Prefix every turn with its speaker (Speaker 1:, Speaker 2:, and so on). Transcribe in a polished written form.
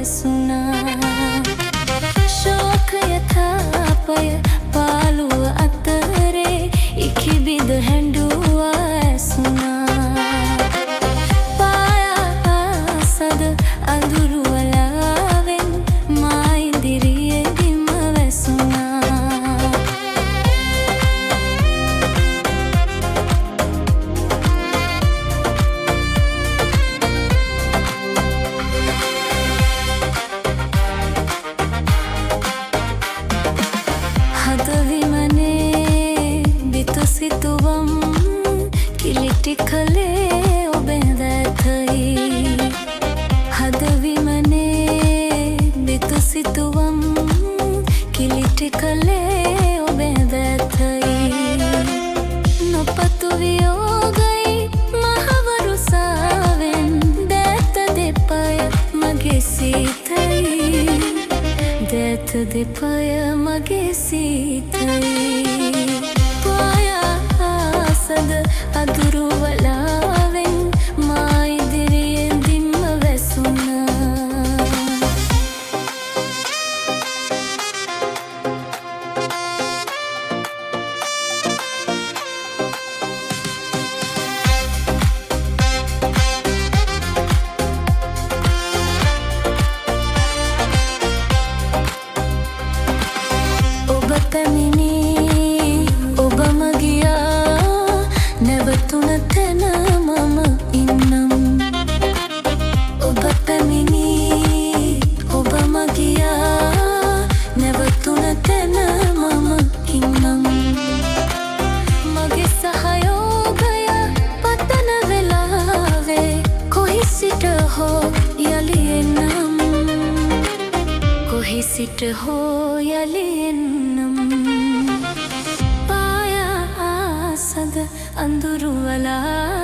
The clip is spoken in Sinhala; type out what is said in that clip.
Speaker 1: වැසුණා ශෝකය තාපය පාළුව අතරේ ඉකිබිඳ හැඬුවා ඇසුණා පායාසද අඳුරු වලාවෙන් මා ඉදිරියේදීම වැසුණා සිතුවම් කිලිටි කලේ ඔබෙන් දැතයි හදවිමනේ බිතු සිතුවම් කිලිටි කලේ ඔබෙන් දැතයි නොපතු වියෝගයි මහවරුසාවෙන් දැත දෙපය මගේ සීතයි දැත දෙපය මගේ සීතයි අදුරු වලාවෙන් මා ඉදිරියෙන්දින්ම වැසුණා ඔබ පැමිණි ඔබම ගියා නැවතුන තැන මම ඉන්නම් ඔබ පැමිණි ඔබම ගියා නැවතුන තැන මම ඉන්නම් මගේ සහයෝගය පතන වෙලාවේ කොහි සිට හෝ යලි එන්නම් කොහි සිට හෝ යලි එන්නම් අඳුරු වලා